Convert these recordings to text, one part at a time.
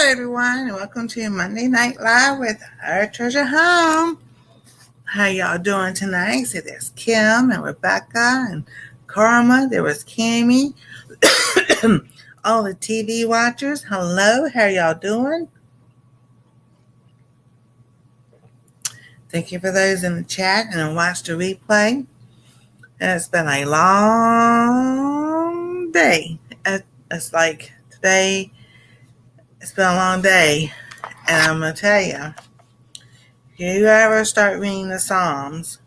everyone, and welcome to Monday Night Live with Our Treasure Home. How y'all doing tonight? So there's Kim and Rebecca and Karma. There was Cammie. All the TV watchers, hello. How y'all doing? Thank you for those in the chat and watch the replay. It's been a long day. It's like today, it's been a long day. And I'm going to tell you, if you ever start reading the Psalms,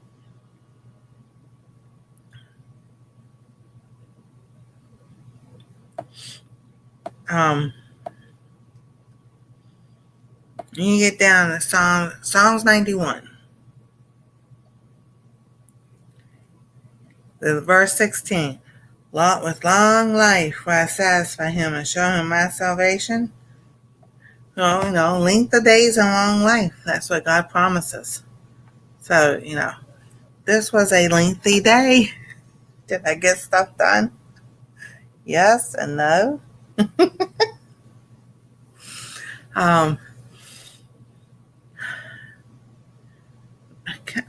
you get down to Psalms 91. The verse 16. With long life will I satisfy him and show him my salvation. Length of days and long life. That's what God promises. So, this was a lengthy day. Did I get stuff done? Yes and no. I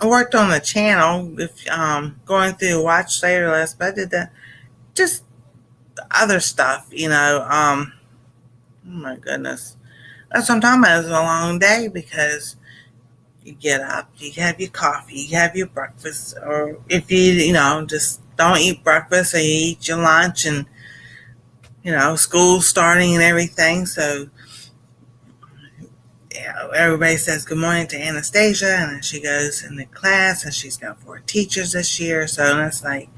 worked on the channel, going through watch later list, but I did just other stuff, oh my goodness. That's what I'm talking about. It's a long day because you get up, you have your coffee, you have your breakfast, or if you, just don't eat breakfast and you eat your lunch and, school's starting and everything. So, everybody says good morning to Anastasia, and then she goes into class, and she's got 4 teachers this year. So it's like,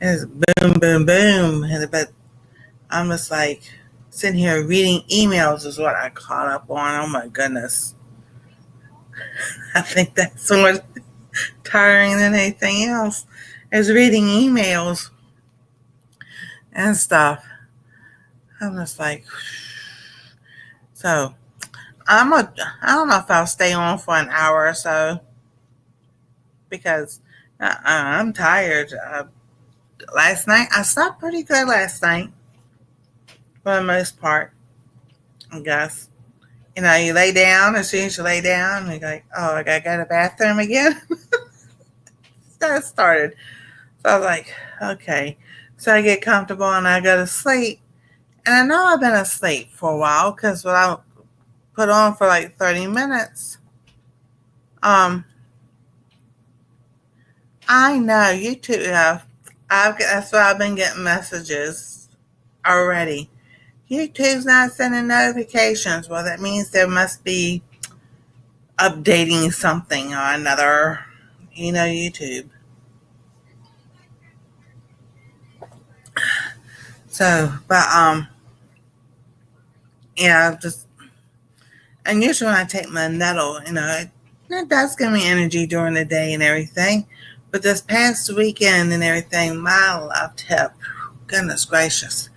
it's boom, boom, boom. But I'm just like sitting here reading emails is what I caught up on. Oh my goodness. I think that's more tiring than anything else, is reading emails and stuff. I'm just like, so I don't know if I'll stay on for an hour or so because I'm tired. Last night, I slept pretty good last night for the most part, I guess. You lay down, as soon as you lay down, you're like, oh, I gotta go to the bathroom again. That started. So I was like, okay. So I get comfortable and I go to sleep. And I know I've been asleep for a while because what I put on for like 30 minutes. I know YouTube that's why I've been getting messages already. YouTube's not sending notifications. Well, that means there must be updating something or another, YouTube. So, but, and usually when I take my nettle, it does give me energy during the day and everything. But this past weekend and everything, my left hip, goodness gracious,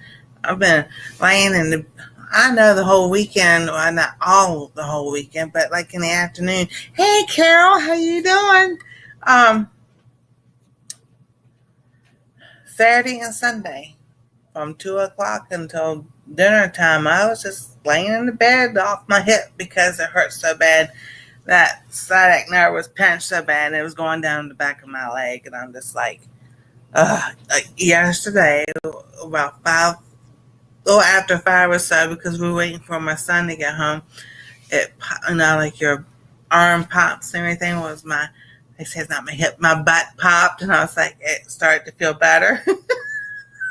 I've been laying I know the whole weekend, well, not all the whole weekend, but like in the afternoon. Hey, Carol, how you doing? Saturday and Sunday from 2 o'clock until dinner time, I was just laying in the bed off my hip because it hurt so bad. That sciatic nerve was pinched so bad, it was going down the back of my leg, and I'm just like, yesterday, about 5, or after 5 or so, because we were waiting for my son to get home, like your arm pops and everything they say it's not my hip, my butt popped, and I was like, it started to feel better. I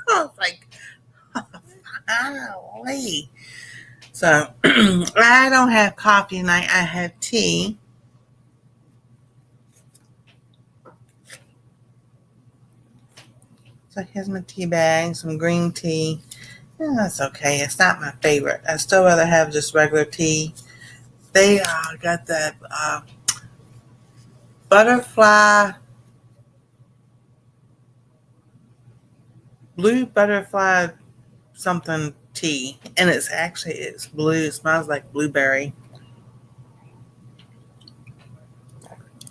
was like, finally. So, I don't have coffee tonight. I have tea. So, here's my tea bag, some green tea. Yeah, that's okay. It's not my favorite. I'd still rather have just regular tea. They got that blue butterfly something tea, and it's blue. It smells like blueberry,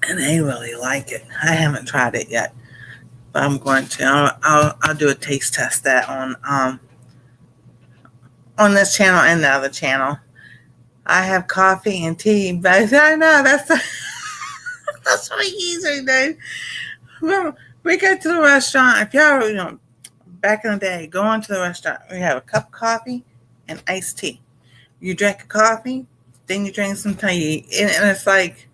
and they really like it. I haven't tried it yet, but I'm going to. I'll do a taste test that on this channel and the other channel, I have coffee and tea, but I know that's that's what we usually do. Remember, we go to the restaurant. If y'all, back in the day, going to the restaurant, we have a cup of coffee and iced tea. You drink a coffee, then you drink some tea, and it's like,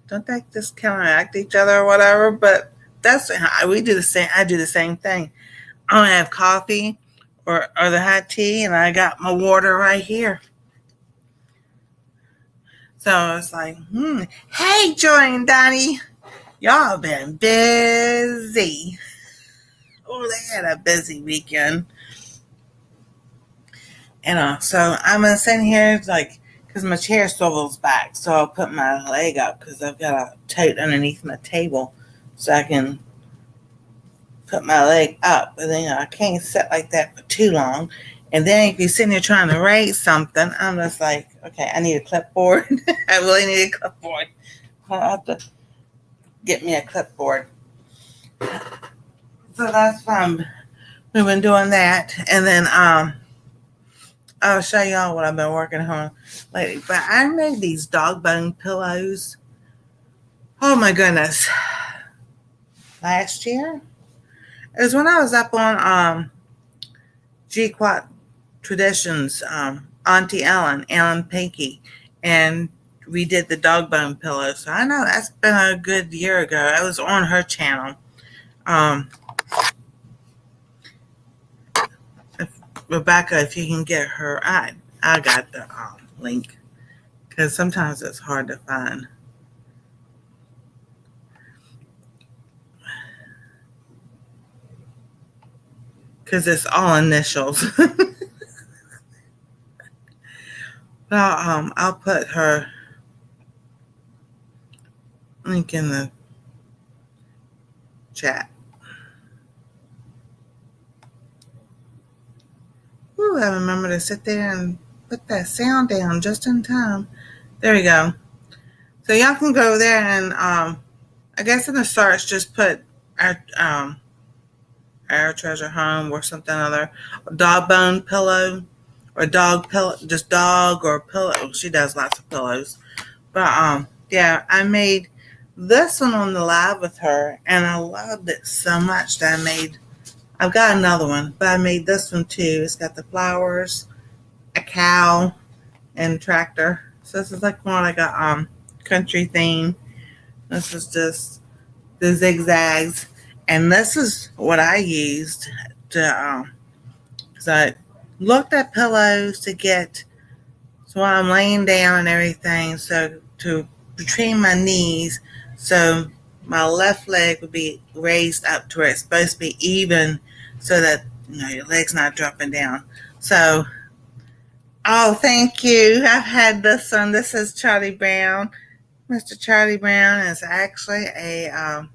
don't they just counteract each other or whatever? But that's how we do the same. I do the same thing. I have coffee or the hot tea, and I got my water right here. So it's like, hey, Joy and Donnie, y'all been busy. Oh, they had a busy weekend. So I'm gonna sit here like, because my chair swivels back, so I'll put my leg up because I've got a tote underneath my table, so I can put my leg up. But then I can't sit like that for too long. And then if you're sitting there trying to write something, I'm just like, okay, I need a clipboard. I really need a clipboard. I have to get me a clipboard. So that's fun. We've been doing that, and then I'll show y'all what I've been working on lately. But I made these dog bone pillows. Oh my goodness! Last year, it was when I was up on G-Quat Traditions, Auntie Ellen Pinky, and we did the dog bone pillow. So I know that's been a good year ago. I was on her channel. Rebecca, if you can get her, I got the link because sometimes it's hard to find. Because it's all initials. Well, I'll put her link in the chat. Ooh, I remember to sit there and put that sound down just in time. There we go. So y'all can go there and I guess in the search just put our treasure home or something other, dog bone pillow or dog pillow, just dog or pillow. She does lots of pillows. But yeah, I made this one on the live with her, and I loved it so much that I've got another one, but I made this one too. It's got the flowers, a cow, and a tractor. So this is like more like a country theme. This is just the zigzags, and this is what I used to because I looked at pillows to get so while I'm laying down and everything, so to between my knees, so my left leg would be raised up to where it's supposed to be even, so that your leg's not dropping down. So, oh, thank you. I've had this one. This is Charlie Brown. Mr. Charlie Brown is actually a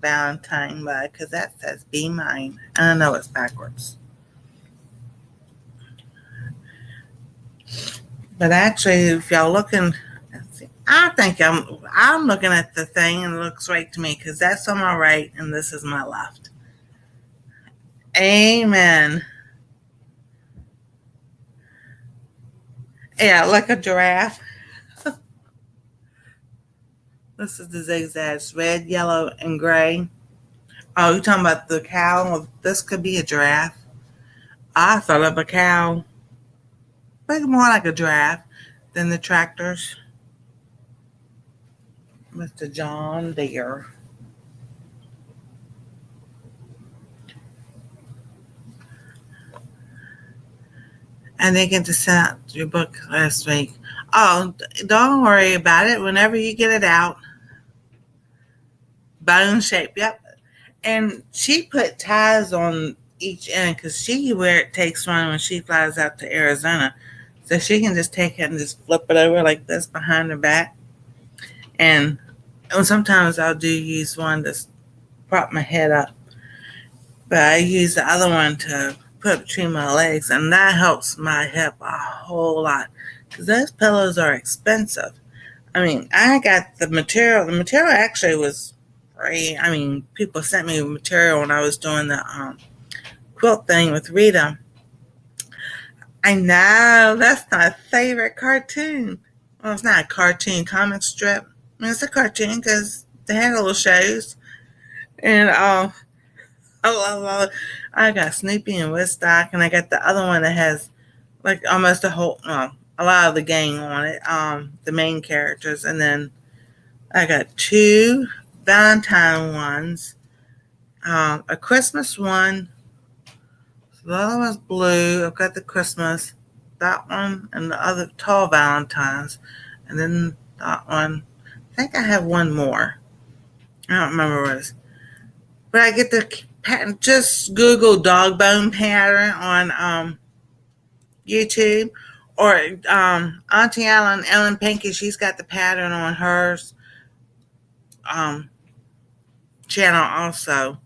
Valentine bug because that says "Be Mine." I know it's backwards. But actually, if y'all looking, I think I'm looking at the thing and it looks right to me because that's on my right and this is my left. Amen. Yeah, like a giraffe. This is the zigzags, red, yellow, and gray. Oh, you're talking about the cow? Well, this could be a giraffe. I thought of a cow. But more like a giraffe than the tractors. Mr. John Deere. I didn't get to send out your book last week. Oh, don't worry about it. Whenever you get it out. Bone shape, yep. And she put ties on each end because she takes one when she flies out to Arizona. So she can just take it and just flip it over like this behind her back. And sometimes I'll use one to prop my head up. But I use the other one to put between my legs, and that helps my hip a whole lot because those pillows are expensive. I mean, I got the material. The material actually was free. I mean, people sent me material when I was doing the quilt thing with Rita. I know, that's my favorite cartoon. Well, it's not a cartoon, comic strip. I mean, it's a cartoon because they had little shows. And I got Snoopy and Woodstock, and I got the other one that has like almost a lot of the gang on it, the main characters. And then I got two Valentine ones, a Christmas one. The other one's blue. I've got the Christmas, that one, and the other tall Valentines. And then that one. I think I have one more. I don't remember what it is. But I get the pattern. Just Google dog bone pattern on YouTube. Or Auntie Ellen Pinky, she's got the pattern on hers um, channel also.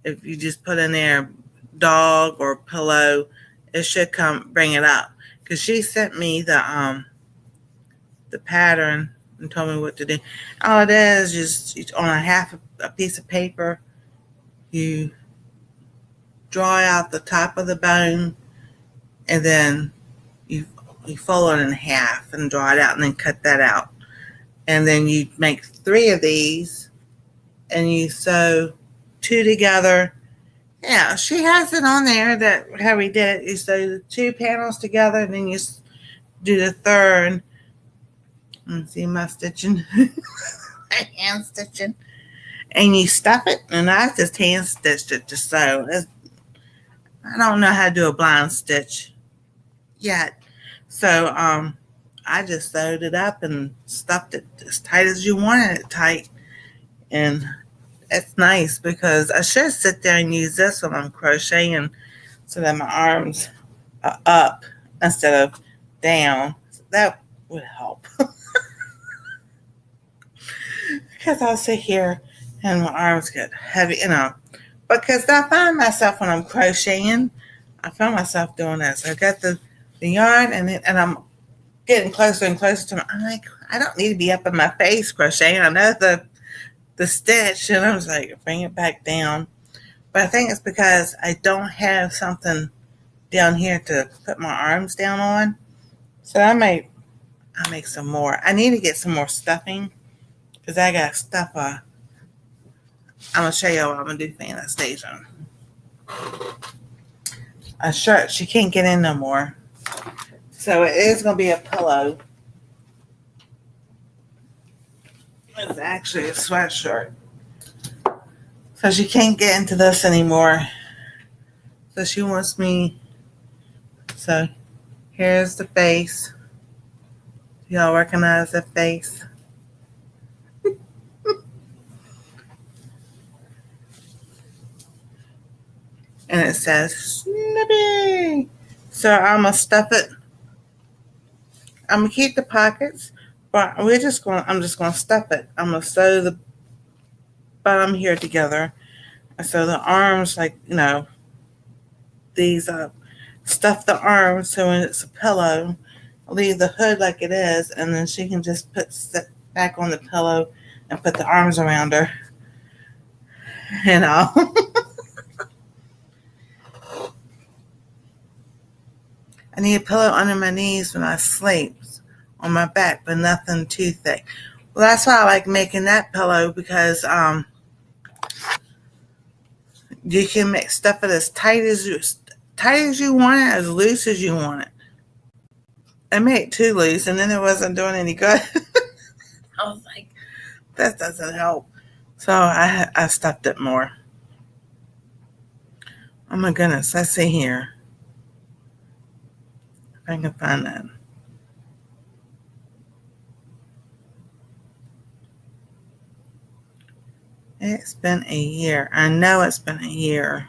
If you just put in there dog or pillow, it should bring it up. Because she sent me the pattern and told me what to do. All it is just on a piece of paper, you draw out the top of the bone, and then you fold it in half and draw it out, and then cut that out. And then you make 3 of these, and you sew 2 together. Yeah, she has it on there that how we did it. You sew the 2 panels together, and then you do the third. Let's see my stitching, my hand stitching, and you stuff it. And I just hand stitched it to sew. I don't know how to do a blind stitch yet, so I just sewed it up and stuffed it as tight as you wanted it tight. And it's nice because I should sit there and use this when I'm crocheting so that my arms are up instead of down. So that would help. Because I'll sit here and my arms get heavy, Because I find myself when I'm crocheting, I find myself doing this. I got the yarn and I'm getting closer and closer to I'm like, I don't need to be up in my face crocheting. I know the stitch, and I was like, bring it back down. But I think it's because I don't have something down here to put my arms down on. So I'll make some more. I need to get some more stuffing because I got stuff. I'm gonna show you what I'm gonna do for Anastasia. A shirt she can't get in no more, so it is gonna be a pillow. It's actually a sweatshirt. So she can't get into this anymore. So she wants me. So here's the face. Y'all recognize the face? And it says Snippy. So I'm gonna stuff it. I'm gonna keep the pockets, but I'm just gonna stuff it. I'm gonna sew the bottom here together. And so the arms, these up. Stuff the arms so when it's a pillow, leave the hood like it is, and then she can just sit back on the pillow and put the arms around her. I need a pillow under my knees when I sleep on my back, but nothing too thick. Well, that's why I like making that pillow because you can make stuff it as tight as you want it, as loose as you want it. I made it too loose, and then it wasn't doing any good. I was like, that doesn't help. So I stuffed it more. Oh my goodness, let's see here. If I can find that. It's been a year. I know it's been a year.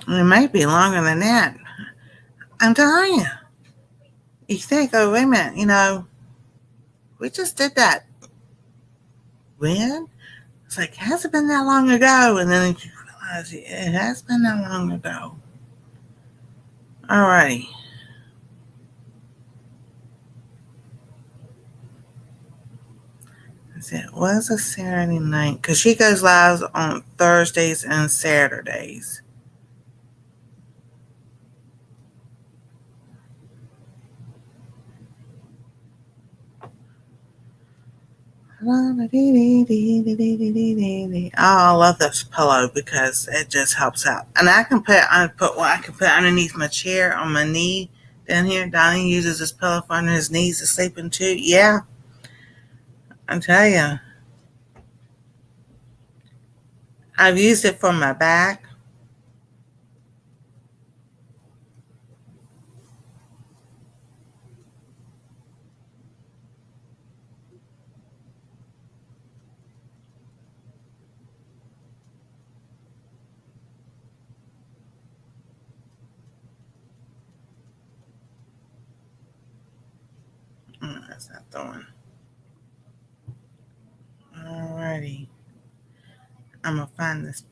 It might be longer than that. I'm telling you. You think, oh, wait a minute, we just did that. When? It's like, has it been that long ago? And then you realize it has been that long ago. Alrighty. It was a Saturday night because she goes live on Thursdays and Saturdays. Oh, I love this pillow because it just helps out. And I can put underneath my chair on my knee down here. Donnie uses this pillow for under his knees to sleep in too. Yeah, I tell you. I've used it for my back. That's not the one. Alrighty. I'm going to find this.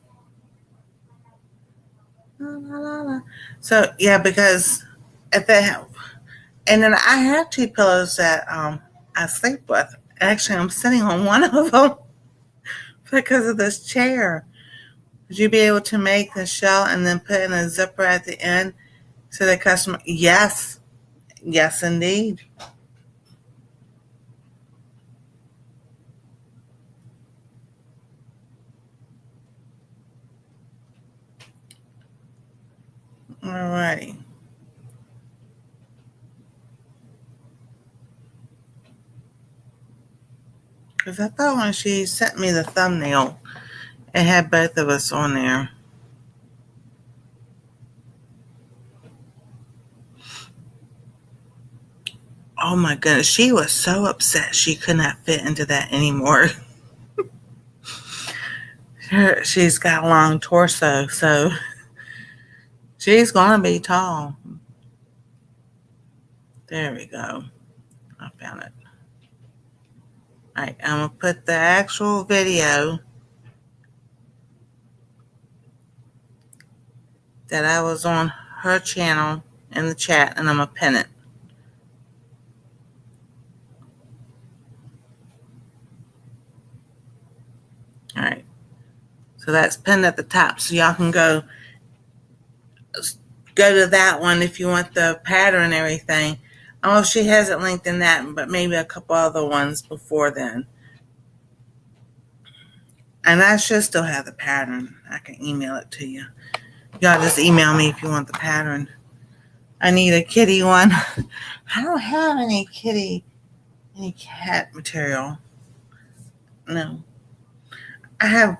So, yeah, because if they have, and then I have two pillows that I sleep with. Actually, I'm sitting on one of them because of this chair. Would you be able to make the shell and then put in a zipper at the end so the customer? Yes. Yes, indeed. Alrighty. Because I thought when she sent me the thumbnail, it had both of us on there. Oh my goodness, she was so upset she could not fit into that anymore. She's got a long torso, so she's going to be tall. There we go. I found it. All right, I'm going to put the actual video that I was on her channel in the chat, and I'm going to pin it. All right. So that's pinned at the top, so y'all can go to that one if you want the pattern and everything. Oh, she hasn't linked in that, but maybe a couple other ones before then. And I should still have the pattern. I can email it to you. Y'all just email me if you want the pattern. I need a kitty one. I don't have any cat material. No. I have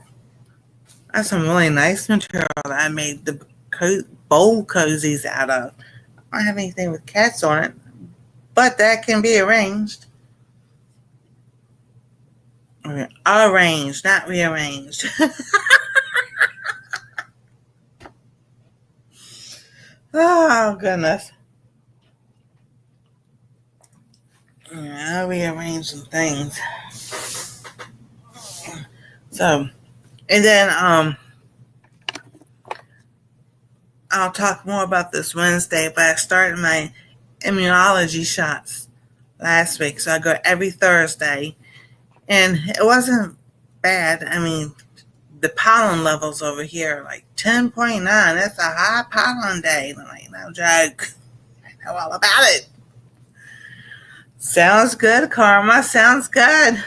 some really nice material that I made the bowl cozies out of. I don't have anything with cats on it, but that can be arranged. Arranged, not rearranged. Oh, goodness. Yeah, I'll rearrange some things. So, and then I'll talk more about this Wednesday, but I started my immunology shots last week. So I go every Thursday, and it wasn't bad. I mean, the pollen levels over here are like 10.9. That's a high pollen day. I'm like, no joke. I know all about it. Sounds good, Karma. Sounds good.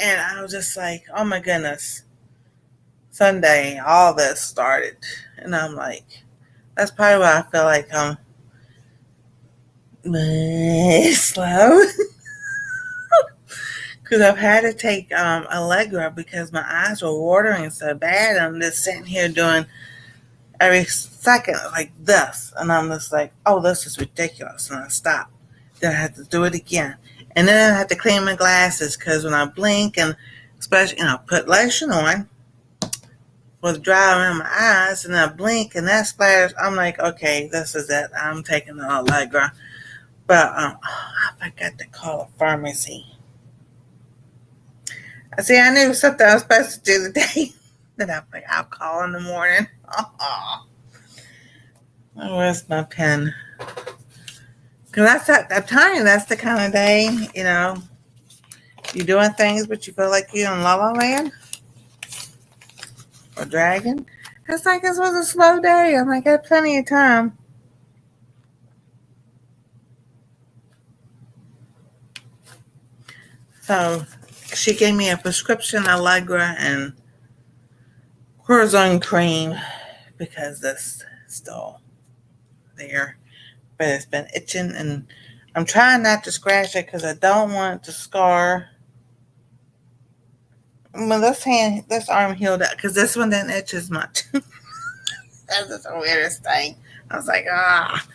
And I was just like, oh my goodness. Sunday, all this started. And I'm like, that's probably why I feel like I'm slow. Because I've had to take Allegra because my eyes were watering so bad. I'm just sitting here doing every second like this. And I'm just like, oh, this is ridiculous. And I stop. Then I have to do it again. And then I have to clean my glasses because when I blink and especially, put lotion on for the dry around my eyes and I blink and that splatters, I'm like, okay, this is it. I'm taking the Allegra. But I forgot to call a pharmacy. See, I knew something I was supposed to do today. Then I'm like, I'll call in the morning. Oh, where's my pen? Because I'm telling you, that's the kind of day, You doing things, but you feel like you're in La La Land or Dragon? It's like this was a slow day. I'm like, I had plenty of time. So she gave me a prescription Allegra and Corazon cream because that's still there. But it's been itching, and I'm trying not to scratch it because I don't want it to scar. Well, this arm healed up because this one didn't itch as much. That's just the weirdest thing. I was like, ah.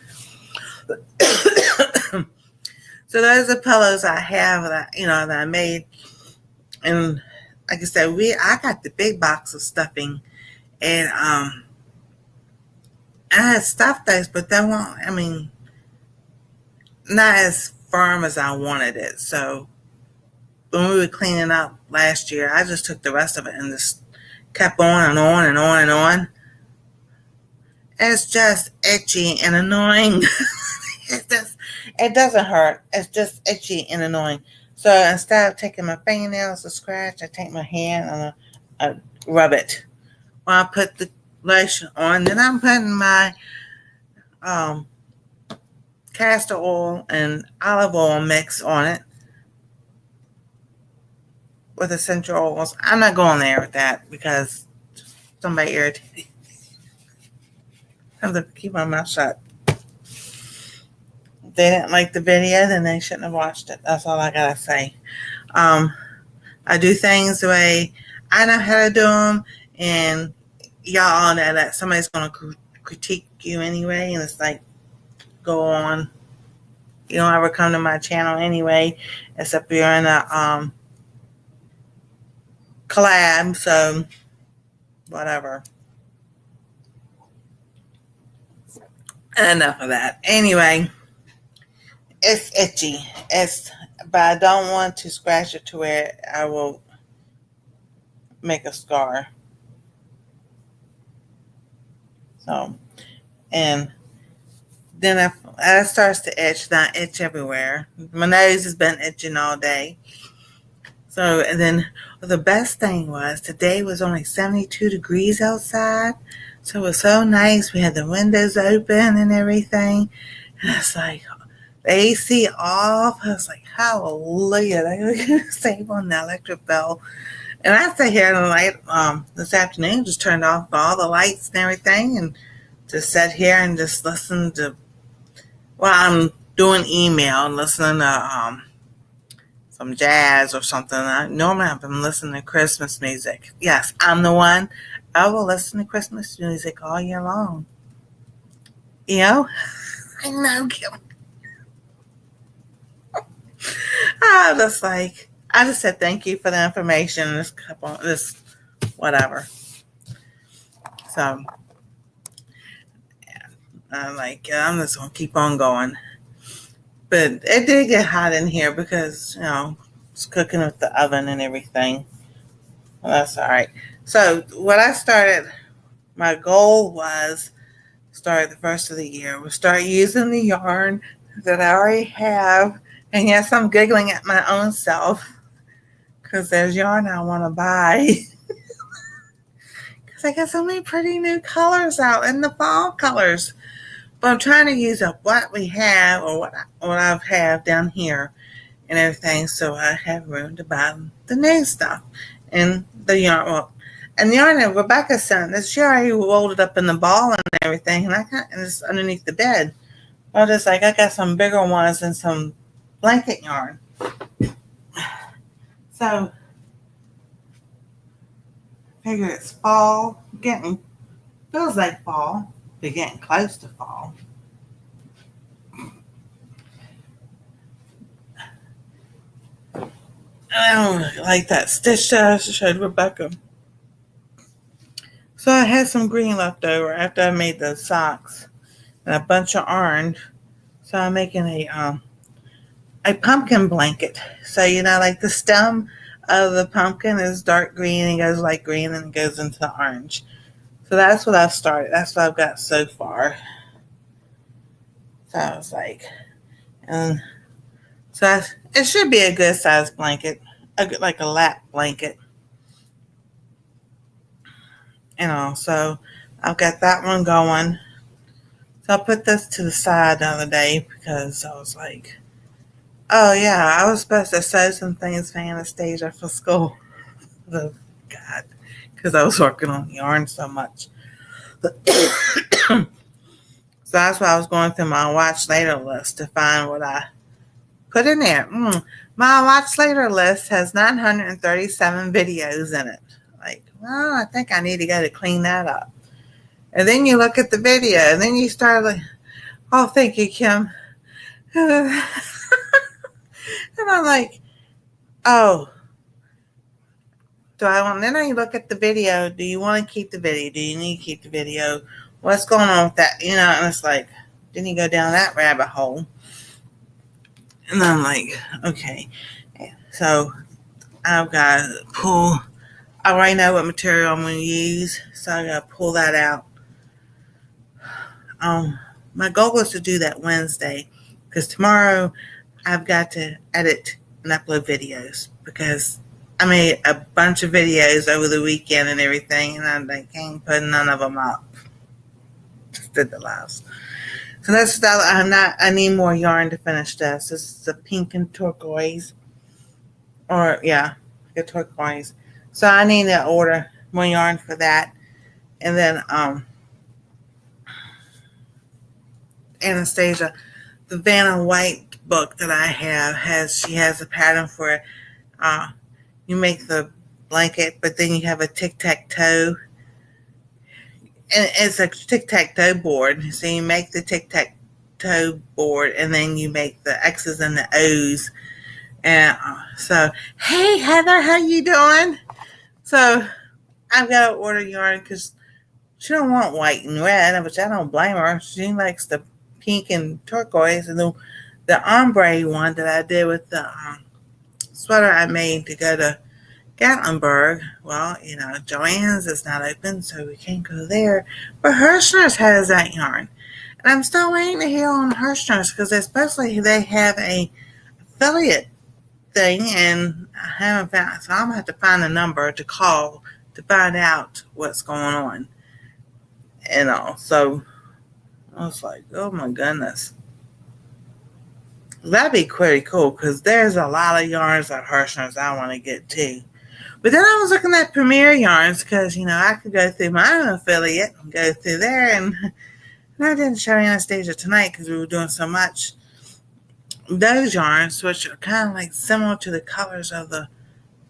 So those are pillows I have that that I made, and like I said, I got the big box of stuffing, and I had stuffed those, but they won't. I mean, not as firm as I wanted it. So when we were cleaning up last year, I just took the rest of it and just kept on and on and on and on. It's just itchy and annoying. It doesn't hurt. It's just itchy and annoying. So instead of taking my fingernails to scratch, I take my hand and I rub it. While I put the lotion on, then I'm putting my castor oil and olive oil mix on it with essential oils. I'm not going there with that because somebody irritated me. I have to keep my mouth shut. If they didn't like the video, then they shouldn't have watched it. That's all I gotta say. I do things the way I know how to do them, and y'all all know that somebody's gonna critique you anyway, and it's like, go on. You don't ever come to my channel anyway, except you're in a collab, so whatever. Enough of that. Anyway, it's itchy. But I don't want to scratch it to where I will make a scar. So, and then if it starts to itch, not itch everywhere. My nose has been itching all day. So, and then the best thing was today was only 72 degrees outside. So it was so nice. We had the windows open and everything. And it's like, the AC off. I was like, hallelujah. They were going to save on the electric bill. And I sat here and this afternoon, just turned off all the lights and everything and just sat here and just listened to, I'm doing email and listening to some jazz or something. Normally I've been listening to Christmas music. Yes, I'm the one. I will listen to Christmas music all year long. You know? I know, Kim. I just said thank you for the information. This whatever. So, I'm just gonna keep on going. But it did get hot in here because it's cooking with the oven and everything. Well, that's all right. So, my goal was start the first of the year. We'll start using the yarn that I already have. And yes, I'm giggling at my own self because there's yarn I want to buy. Because I got so many pretty new colors out in the fall colors. But I'm trying to use up what we have or what I have down here and everything so I have room to buy the new stuff. And the yarn, and the yarn that Rebecca sent, she already rolled it up in the ball and everything, and it's underneath the bed. I got some bigger ones and some blanket yarn. So, I figure it's fall, feels like fall, but getting close to fall. I don't like that stitch that I showed Rebecca. So I had some green left over after I made the socks and a bunch of orange. So I'm making a pumpkin blanket. So like the stem of the pumpkin is dark green and goes light green and it goes into the orange. So that's what I've started. That's what I've got so far. So I was like, and so it should be a good size blanket. like a lap blanket. So I've got that one going. So I put this to the side the other day because I was like, oh yeah, I was supposed to sew some things for Anastasia for school. Oh God, because I was working on yarn so much. So that's why I was going through my watch later list to find what I put in there. My watch later list has 937 videos in it. Like, well, I think I need to go to clean that up. And then you look at the video, and then you start like, oh, thank you, Kim. And I'm like, oh, do I want? Then I look at the video. Do you want to keep the video? Do you need to keep the video? What's going on with that? And it's like, then you go down that rabbit hole. And I'm like, okay. So I've got to pull. I already know what material I'm going to use, so I got to pull that out. My goal was to do that Wednesday, because tomorrow I've got to edit and upload videos, because I made a bunch of videos over the weekend and everything, and I can't put none of them up. Just did the last. So that's that. I need more yarn to finish this. This is the pink and turquoise, the turquoise. So I need to order more yarn for that, and then Anastasia, the Vanna White book that I have she has a pattern for it. You make the blanket, but then you have a tic-tac-toe. And it's a tic-tac-toe board. So you make the tic-tac-toe board, and then you make the X's and the O's. And so, hey, Heather, how you doing? So I've got to order yarn because she don't want white and red, which I don't blame her. She likes the pink and turquoise. And the ombre one that I did with the sweater I made to go to Gatlinburg. Well, Joann's is not open, so we can't go there. But Hirschner's has that yarn. And I'm still waiting to hear on Hirschner's, because they have a affiliate thing, and I haven't found, so I'm going to have to find a number to call to find out what's going on. So I was like, oh my goodness. That'd be pretty cool, because there's a lot of yarns at Hirschner's I want to get too. But then I was looking at Premier Yarns, because, I could go through my own affiliate and go through there. And I didn't show Anastasia tonight because we were doing so much. Those yarns, which are kind of like similar to the colors of the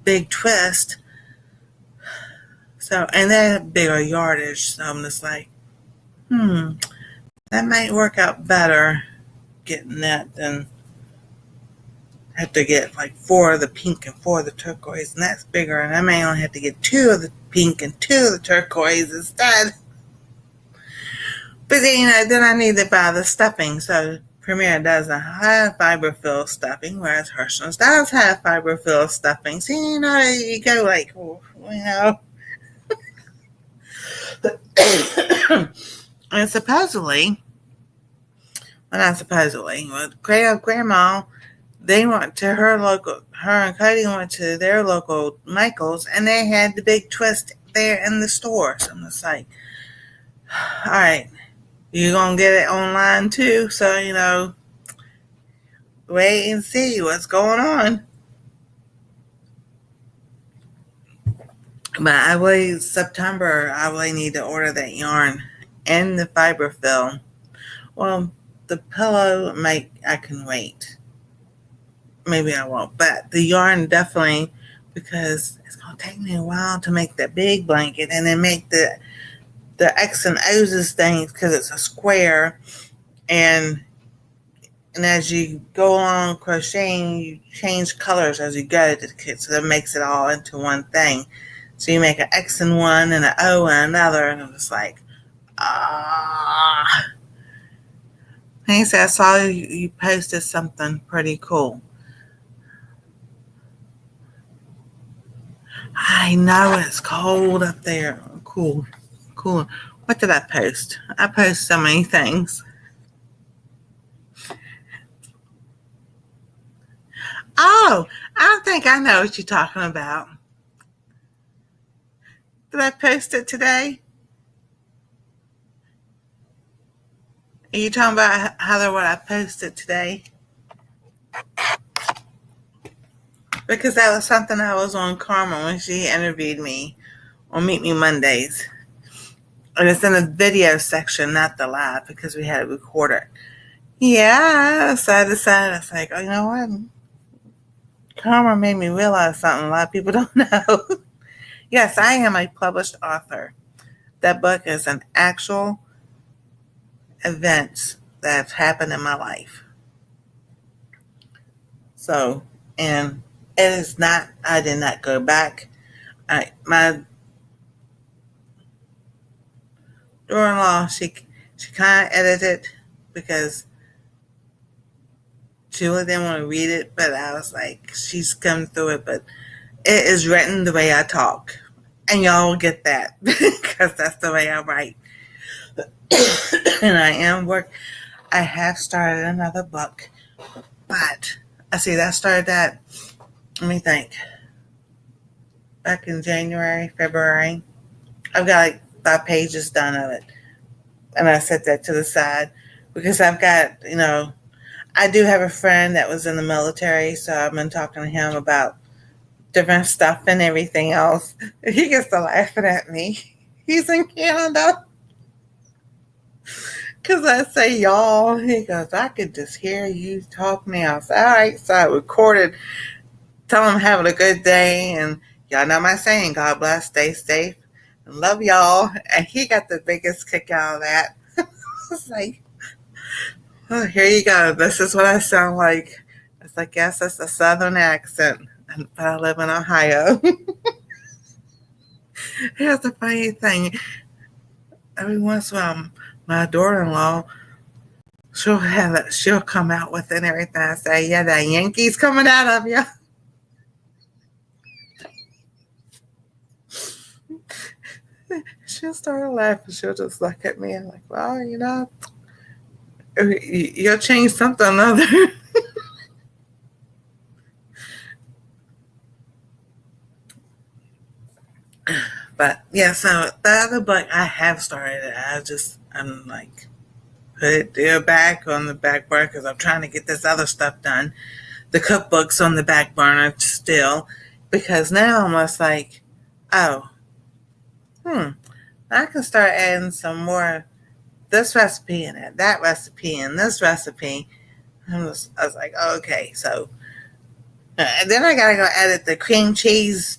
Big Twist. So, and they're bigger yardage. So I'm just like, that might work out better getting that than have to get like 4 of the pink and 4 of the turquoise, and that's bigger, and I may only have to get 2 of the pink and 2 of the turquoise instead. But then I need to buy the stuffing. So Premier doesn't have fiber-filled stuffing, whereas Hirschner's does have fiber-filled stuffing. So you go like, and supposedly, Grandma, they went to her and Cody went to their local Michael's, and they had the Big Twist there in the store. So I'm just like, all right, you're going to get it online too? So, wait and see what's going on. But September, I really need to order that yarn and the fiber fill. Well, the pillow, I can wait. Maybe I won't, but the yarn definitely, because it's going to take me a while to make that big blanket and then make the X and O's things, because it's a square, and as you go along crocheting, you change colors as you go to the kit, so that makes it all into one thing. So you make an X in one and an O in another, and I'm just like, Hey, so I saw you posted something pretty cool. I know it's cold up there. Cool. What did I post? I post so many things. Oh, I think I know what you're talking about. Did I post it today? Are you talking about Heather what I posted today? Because that was something I was on Karma when she interviewed me on Meet Me Mondays. And it's in the video section, not the live, because we had it recorded. Yeah, so I decided, I was like, oh, you know what? Karma made me realize something a lot of people don't know. Yes, I am a published author. That book is an actual event that have happened in my life. So, and it is not, I did not go back. My daughter-in-law, she kind of edited because she really didn't want to read it, but I was like, she's come through it, but it is written the way I talk. And y'all will get that because that's the way I write. And I have started another book, but I see that started that, let me think, back in January, February. I've got like 5 pages done of it. And I set that to the side because I've got, I do have a friend that was in the military, so I've been talking to him about different stuff and everything else. He gets to laughing at me. He's in Canada. Because I say y'all. He goes, I could just hear you talk now. So, all right. So I recorded, tell him having a good day. And y'all know my saying, God bless, stay safe, and love y'all. And he got the biggest kick out of that. It's like, oh, here you go. This is what I sound like. It's like, yes, that's a Southern accent. But I live in Ohio. Here's the funny thing. Every once in a while, my daughter-in-law, she'll come out with it and everything. I say, yeah, that Yankees coming out of you. She'll start laughing. She'll just look at me and like, well, you'll change something or another. But yeah, so the other book I have started. I'm like, put it there back on the back burner because I'm trying to get this other stuff done. The cookbook's on the back burner still because now I'm just like, oh, I can start adding some more this recipe in it, that recipe, and this recipe. I was like, okay, so and then I gotta go edit the cream cheese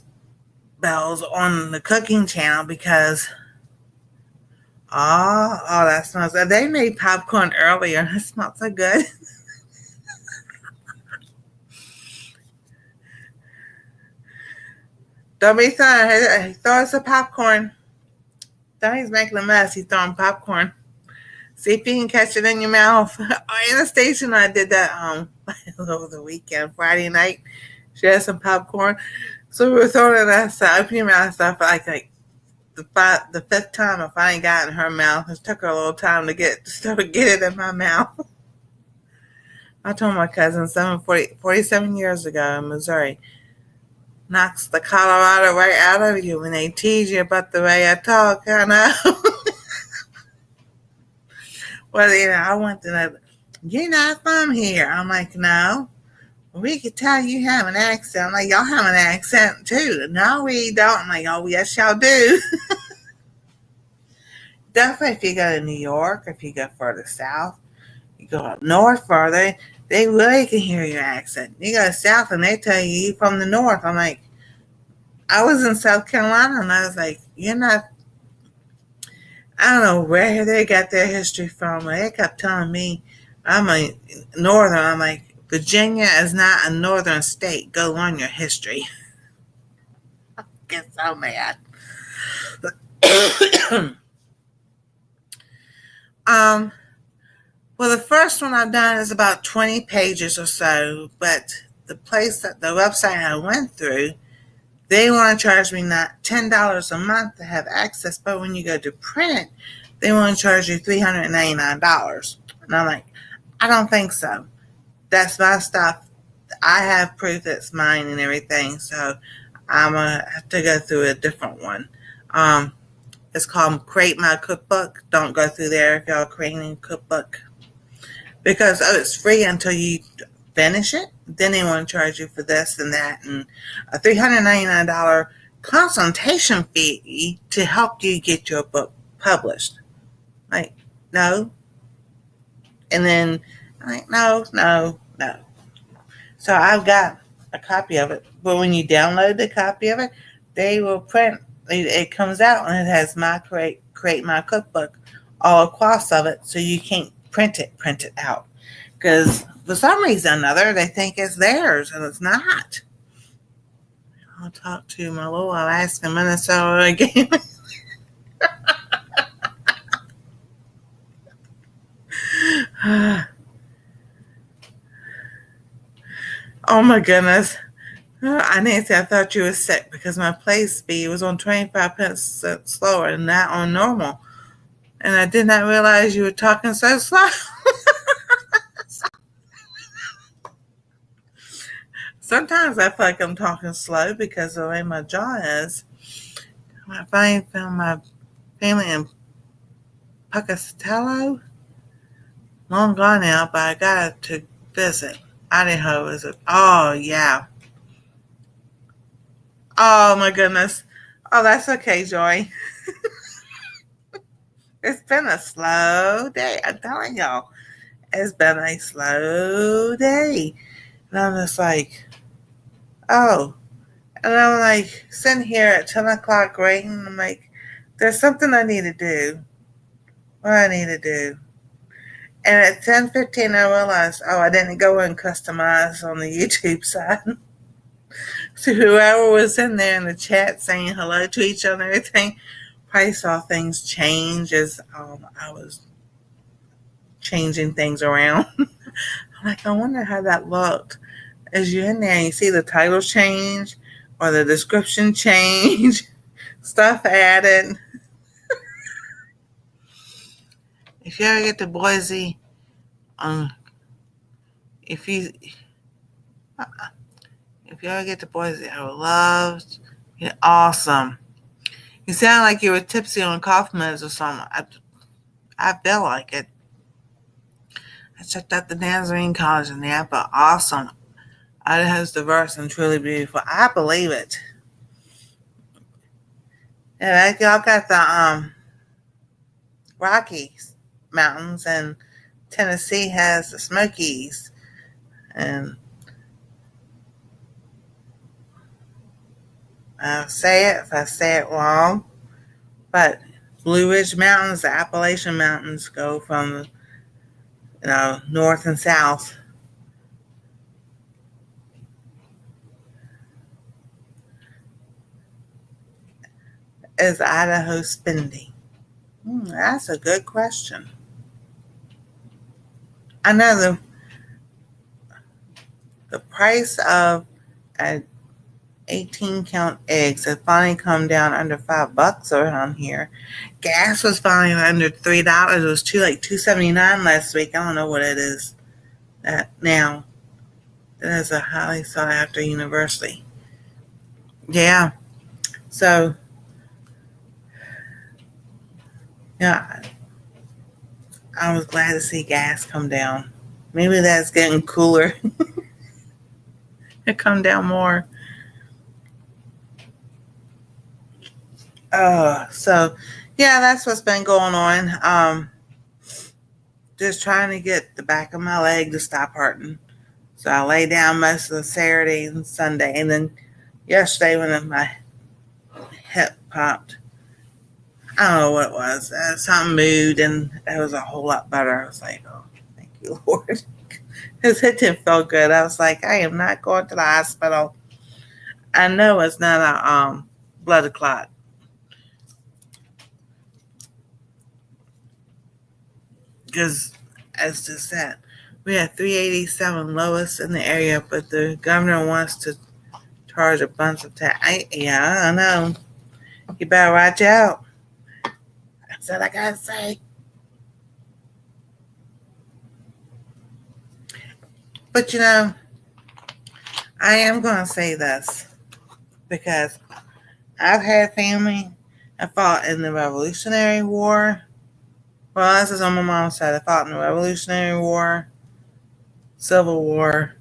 bells on the cooking channel because that smells good. They made popcorn earlier and it smells so good. Don't be sorry. He throws the popcorn. Then he's making a mess. He's throwing popcorn. See if you can catch it in your mouth. Anastasia, I did that over the weekend, Friday night. She had some popcorn. So we were throwing it outside, opening your mouth stuff like the fifth time I finally got in her mouth. It took her a little time to get it in my mouth. I told my cousin 47 years ago in Missouri, knocks the Colorado right out of you when they tease you about the way I talk, I know. Well, I want to know, you're not from here. I'm like, no. We could tell you have an accent. I'm like, y'all have an accent too. No, we don't. I'm like, oh, yes, y'all do. Definitely if you go to New York, if you go further south, you go up north further, they really can hear your accent. You go south and they tell you from the north. I'm like, I was in South Carolina and I was like, you're not, I don't know where they got their history from. They kept telling me I'm a northern. I'm like, Virginia is not a northern state. Go learn your history. I get so mad. Well, the first one I've done is about 20 pages or so, but the website I went through, they want to charge me not $10 a month to have access, but when you go to print, they want to charge you $399. And I'm like, I don't think so. That's my stuff. I have proof it's mine and everything, so I'm gonna have to go through a different one. Um, it's called Create My Cookbook. Don't go through there if y'all creating a cookbook because it's free until you finish it. Then they want to charge you for this and that, and a $399 consultation fee to help you get your book published. Like, no. And then, like, no, no, no. So I've got a copy of it. But when you download the copy of it, they will print. It comes out and it has my create my cookbook all across of it, so you can't print it out. Because for some reason or another, they think it's theirs and it's not. I'll talk to my little Alaska Minnesota again. Oh my goodness. Nancy, I thought you were sick because my play speed was on 25% slower and not on normal. And I did not realize you were talking so slow. Sometimes I feel like I'm talking slow because of the way my jaw is. I finally found my family in Pocatello. Long gone now, but I got to visit. Idaho is it? Oh, yeah. Oh, my goodness. Oh, that's okay, Joy. It's been a slow day. I'm telling y'all. It's been a slow day. And I'm just like, oh. And I'm like sitting here at 10 o'clock waiting. I'm like, there's something I need to do. What I need to do. And at 10:15, I realized, oh, I didn't go and customize on the YouTube side. So whoever was in there in the chat saying hello to each other and everything, probably saw things change as I was changing things around. I'm like, I wonder how that looked. As you're in there and you see the title change or the description change, stuff added. If you ever get to Boise, if you ever get to Boise, I would love. Awesome. You sound like you were tipsy on cough meds or something. I feel like it. I checked out the Nazarene College in Napa. Awesome. Idaho's diverse and truly beautiful. I believe it. Yeah, y'all got the Rockies Mountains, and Tennessee has the Smokies. And I'll say it if I say it wrong, but Blue Ridge Mountains, the Appalachian Mountains, go from north and south. Is Idaho spending? That's a good question. I know the price of an 18-count eggs has finally come down under $5 around here. Gas was finally under $3. It was $2.79 last week. I don't know what it is now. That is a highly sought after university. Yeah. So yeah, I was glad to see gas come down. Maybe that's getting cooler. It come down more. So yeah, that's what's been going on. Just trying to get the back of my leg to stop hurting. So I lay down most of the Saturday and Sunday, and then yesterday when my hip popped, I don't know what it was. Something moved, and it was a whole lot better. I was like, oh, thank you, Lord. Because it didn't feel good. I was like, I am not going to the hospital. I know it's not a blood clot. Because, as just said, we had 387 lowest in the area, but the governor wants to charge a bunch of tax. I don't know. You better watch out. That's all I gotta say. But I am going to say this because I've had family that fought in the Revolutionary War. Well, this is on my mom's side. They fought in the Revolutionary War, Civil War.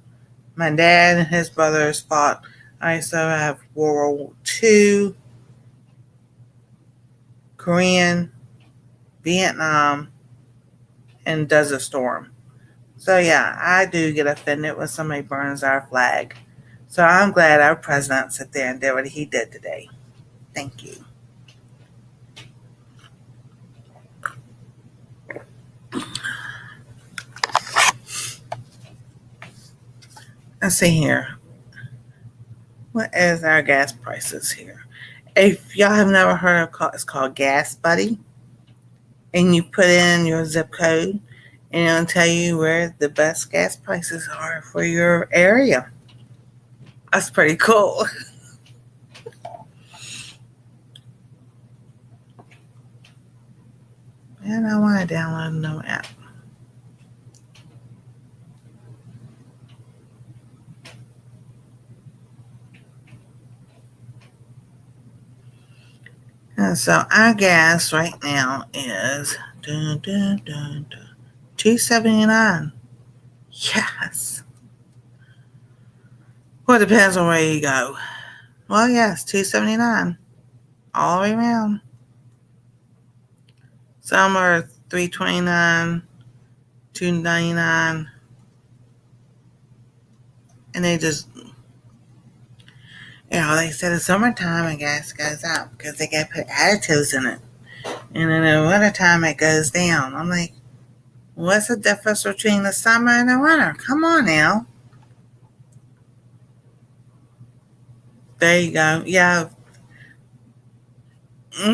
My dad and his brothers fought. I also have World War II, Korean, Vietnam, and Desert Storm. So yeah, I do get offended when somebody burns our flag. So I'm glad our president sat there and did what he did today. Thank you. Let's see here. What is our gas prices here? If y'all have never heard of it's called Gas Buddy. And you put in your zip code and it'll tell you where the best gas prices are for your area. That's pretty cool. And I want to download a new app. And so our gas right now is $2.79. Yes. Well, it depends on where you go. Well, yes, $2.79 all the way around. Some are $3.29, $2.99, and they just, they said in summertime the gas goes up because they got to put additives in it, and in the wintertime it goes down. I'm like, what's the difference between the summer and the winter? Come on now. There you go. Yeah.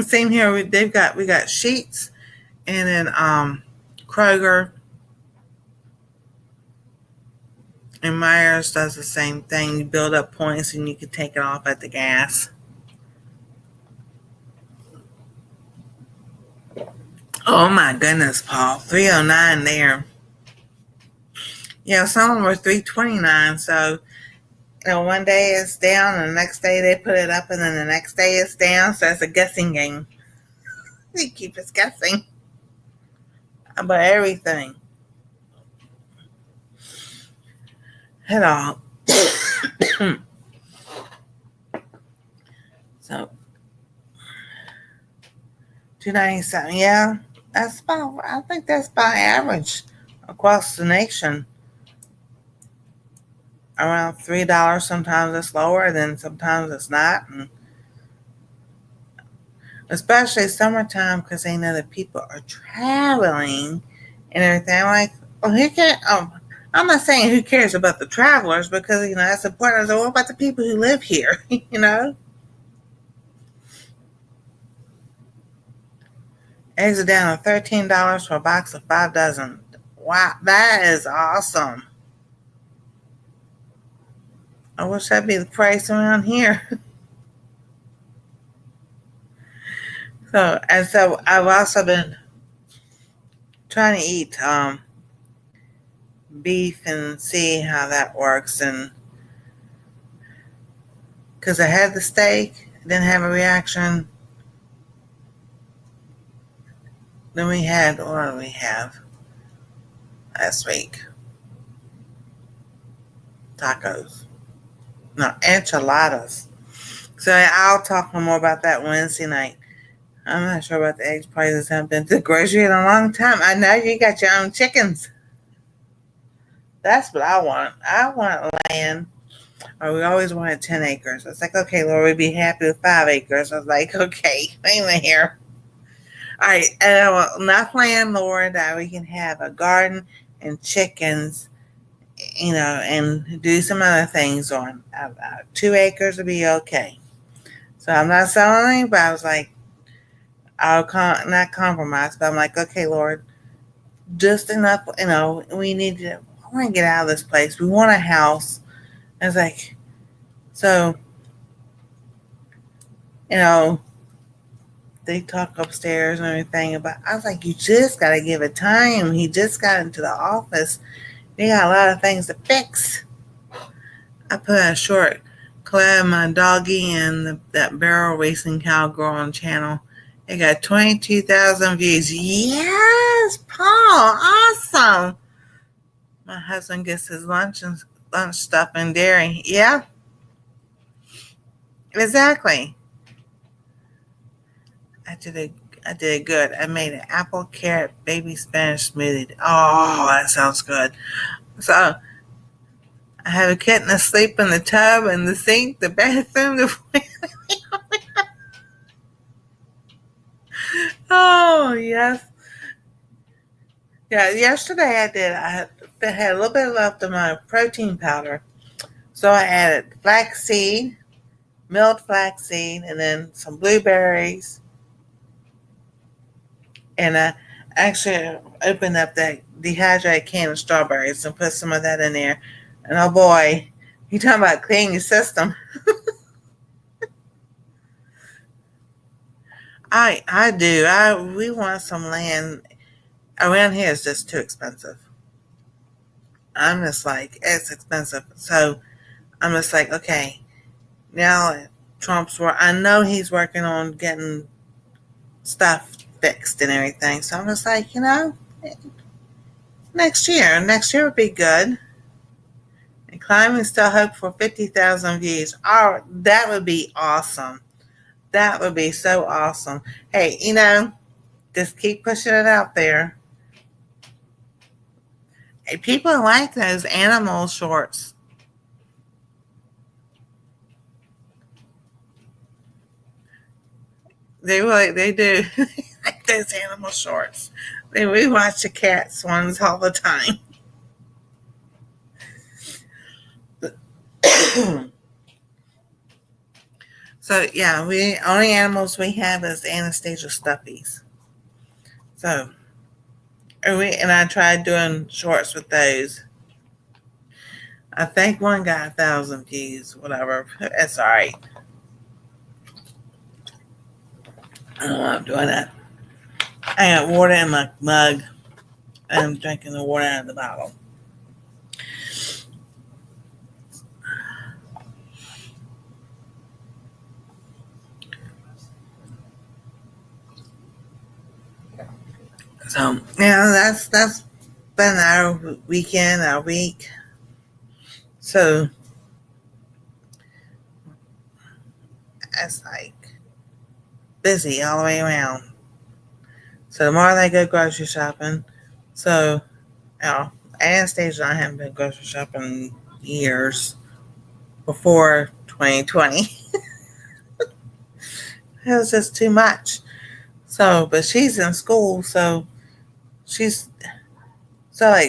Same here. We got Sheets, and then Kroger and Myers does the same thing. You build up points and you can take it off at the gas. Oh my goodness, Paul. $3.09 there. Yeah, some of them were $3.29. So, one day it's down and the next day they put it up and then the next day it's down. So it's a guessing game. They keep us guessing about everything. At all. So $2.97. Yeah, I think that's about average across the nation. Around $3. Sometimes it's lower, then sometimes it's not. And especially summertime, because they know that people are traveling and everything. I'm like, I'm not saying who cares about the travelers, because that's important. I said, what about the people who live here? Eggs are down to $13 for a box of 5 dozen. Wow, that is awesome. I wish that'd be the price around here. So I've also been trying to eat beef and see how that works, and because I had the steak, didn't have a reaction. Then what do we have last week? Tacos. No, enchiladas. So I'll talk more about that Wednesday night. I'm not sure about the eggs prices. I haven't been to the grocery in a long time. I know you got your own chickens. That's what I want. I want land. Or we always wanted 10 acres. I was like, okay, Lord, we'd be happy with 5 acres. I was like, okay, wait a minute here. All right, and I want enough land, Lord, that we can have a garden and chickens, and do some other things on. 2 acres would be okay. So I'm not selling anything, but I was like, I'll not compromise, but I'm like, okay, Lord, just enough, we need to, I want to get out of this place. We want a house. I was like, so, they talk upstairs and everything about, I was like, you just got to give it time. He just got into the office. They got a lot of things to fix. I put a short clip of my doggy and that barrel racing cowgirl on channel. It got 22,000 views. Yes, Paul, awesome. My husband gets his lunch stuff and dairy. Yeah, exactly. I did it. I did good. I made an apple carrot baby spinach smoothie. Oh, that sounds good. So I have a kitten asleep in the tub, in the sink, the bathroom. Oh yes, yeah. Yesterday I did. I had a little bit left of my protein powder, so I added flaxseed, milled flaxseed, and then some blueberries, and I actually opened up that dehydrated can of strawberries and put some of that in there. And oh boy, you talking about cleaning your system? I do. We want some land around here. Is just too expensive. I'm just like it's expensive, so I'm just like okay. Now Trump's work. I know he's working on getting stuff fixed and everything. So I'm just like next year would be good. And climbing still hope for 50,000 views. Oh, that would be awesome. That would be so awesome. Hey, just keep pushing it out there. Hey, people like those animal shorts. They do. Like those animal shorts. We watch the cats ones all the time. So yeah, we only animals we have is Anastasia stuffies. So and I tried doing shorts with those. I think one got 1,000 views, whatever. It's all right. I don't know why I'm doing that. I got water in my mug. I'm drinking the water out of the bottle. So yeah, that's been our weekend, our week. So it's like busy all the way around. So tomorrow they go grocery shopping. So Anastasia and I haven't been grocery shopping in years before 2020. It was just too much. So, but she's in school, so she's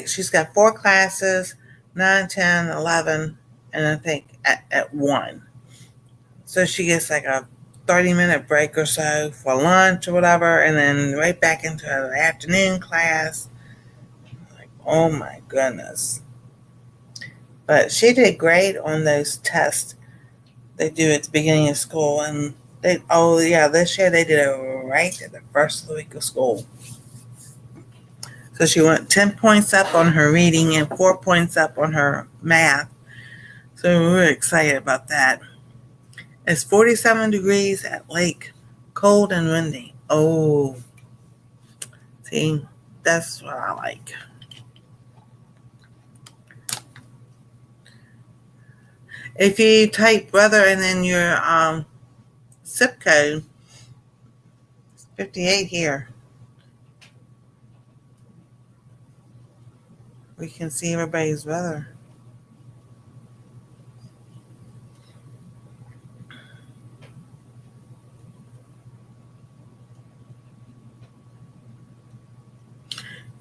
she's got 4 classes, 9, 10, 11, and I think at 1. So she gets like a 30-minute break or so for lunch or whatever, and then right back into her afternoon class. Like, oh my goodness. But she did great on those tests they do at the beginning of school, and this year they did it right at the first of the week of school. So she went 10 points up on her reading and 4 points up on her math. So we were excited about that. It's 47 degrees at Lake, cold and windy. Oh, see, that's what I like. If you type weather and then your zip code, it's 58 here. We can see everybody's weather.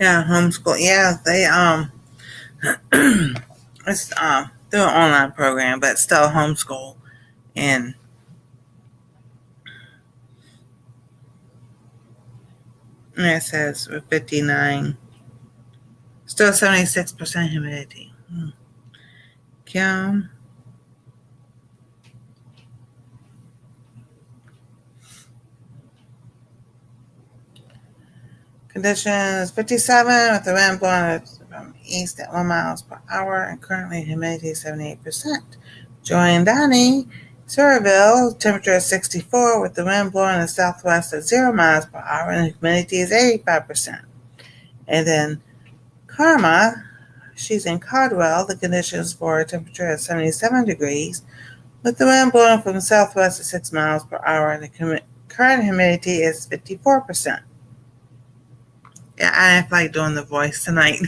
Yeah, homeschool. Yeah, they it's through an online program, but still homeschool. And it says 59, still 76% humidity. Kim. Conditions 57 with the wind blowing from east at 1 miles per hour and currently humidity 78%. Joy and Donnie, Surville, temperature is 64 with the wind blowing in the southwest at 0 miles per hour and the humidity is 85%. And then Karma, she's in Caldwell. The conditions for temperature is 77 degrees with the wind blowing from the southwest at 6 miles per hour and the current humidity is 54%. Yeah, I feel like doing the voice tonight.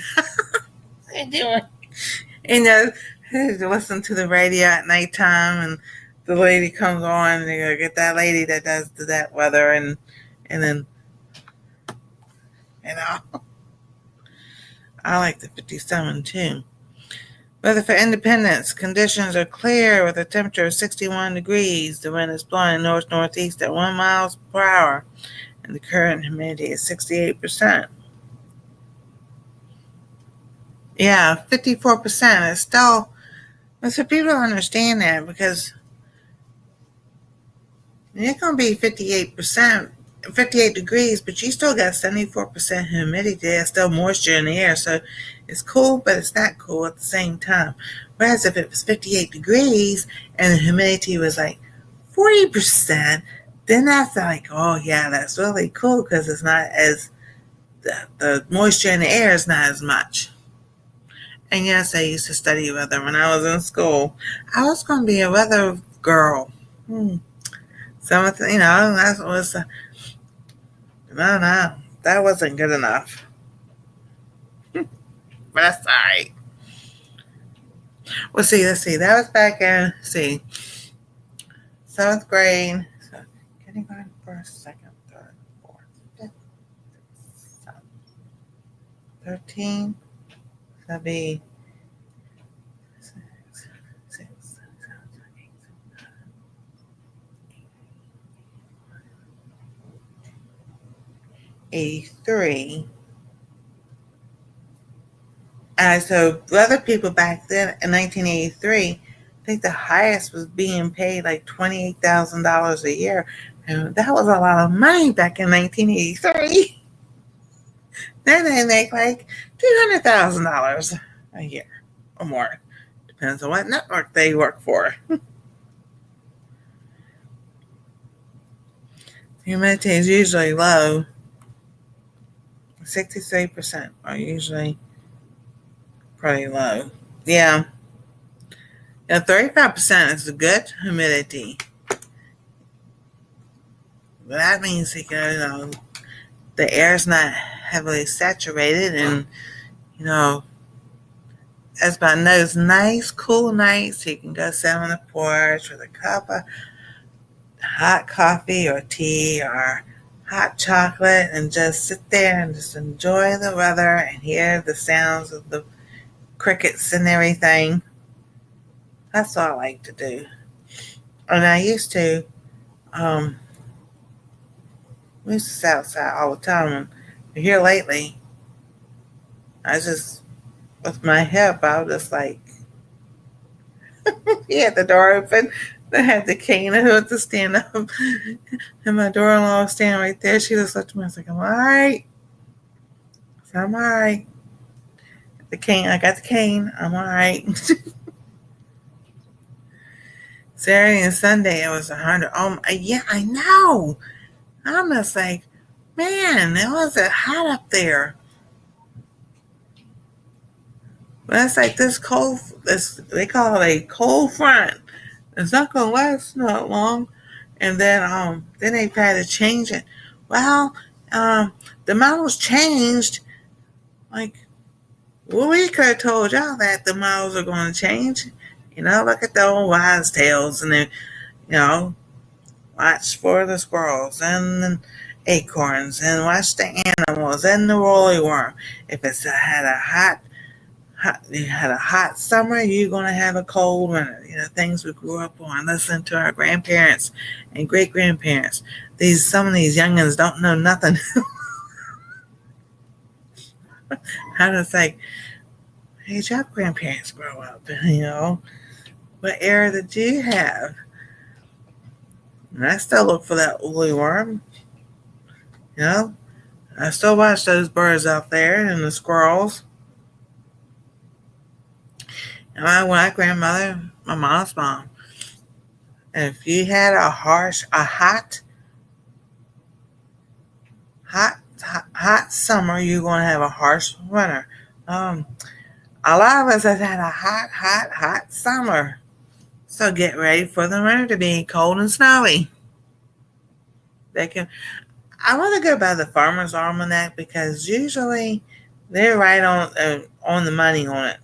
I do it. Listen to the radio at nighttime, and the lady comes on, and you gotta get that lady that does that weather, and then I like the 57 too. Weather for Independence. Conditions are clear with a temperature of 61 degrees. The wind is blowing north-northeast at 1 mile per hour, and the current humidity is 68%. Yeah, 54% is still. So people don't understand that because it's going to be 58%, 58 degrees, but you still got 74% humidity. There's still moisture in the air, so it's cool, but it's not cool at the same time. Whereas if it was 58 degrees and the humidity was like 40%, then that's like, oh yeah, that's really cool because it's not as, the moisture in the air is not as much. And yes, I used to study weather when I was in school. I was going to be a weather girl. Something, that was, no, that wasn't good enough. But that's all right. Well, let's see. That was back in, 7th grade. So, kindergarten, first, second, third, fourth, fifth, sixth, 7th, 13. That'd be 83. So other people back then in 1983, I think the highest was being paid like $28,000 a year. And that was a lot of money back in 1983. Then they make like $200,000 a year or more. Depends on what network they work for. Humidity is usually low. 63% are usually pretty low. Yeah. 35% is the good humidity. That means the air is not heavily saturated, and it's about those nice, cool nights. You can go sit on the porch with a cup of hot coffee or tea or hot chocolate and just sit there and just enjoy the weather and hear the sounds of the crickets and everything. That's all I like to do. And I used to, we used to sit outside all the time. And here lately, I just, with my hip, I was just like, he had the door open. I had the cane. I had to stand up. And my daughter-in-law was standing right there. She just looked at me. I was like, I'm all right. I said, I'm all right. The cane, I got the cane. I'm all right. Saturday and Sunday, it was 100. Yeah, I know. I'm just like, man, it wasn't hot up there. But it's like this cold, they call it a cold front. It's not going to last not long. And then they tried to change it. Well, the models changed. Like, well, we could have told y'all that the models are going to change. Look at the old wise tales and then, watch for the squirrels and the acorns and watch the animals and the woolly worm. If it's had a hot summer, you're going to have a cold winter. Things we grew up on, listening to our grandparents and great-grandparents. Some of these youngins don't know nothing. I was like, hey, did your grandparents grow up? What era did you have? And I still look for that woolly worm. I still watch those birds out there and the squirrels. And my grandmother, my mom's mom, If you had a hot summer, you're going to have a harsh winter. Um, a lot of us have had a hot summer. So get ready for the winter to be cold and snowy. I want to go by the Farmer's Almanac because usually they're right on the money on it.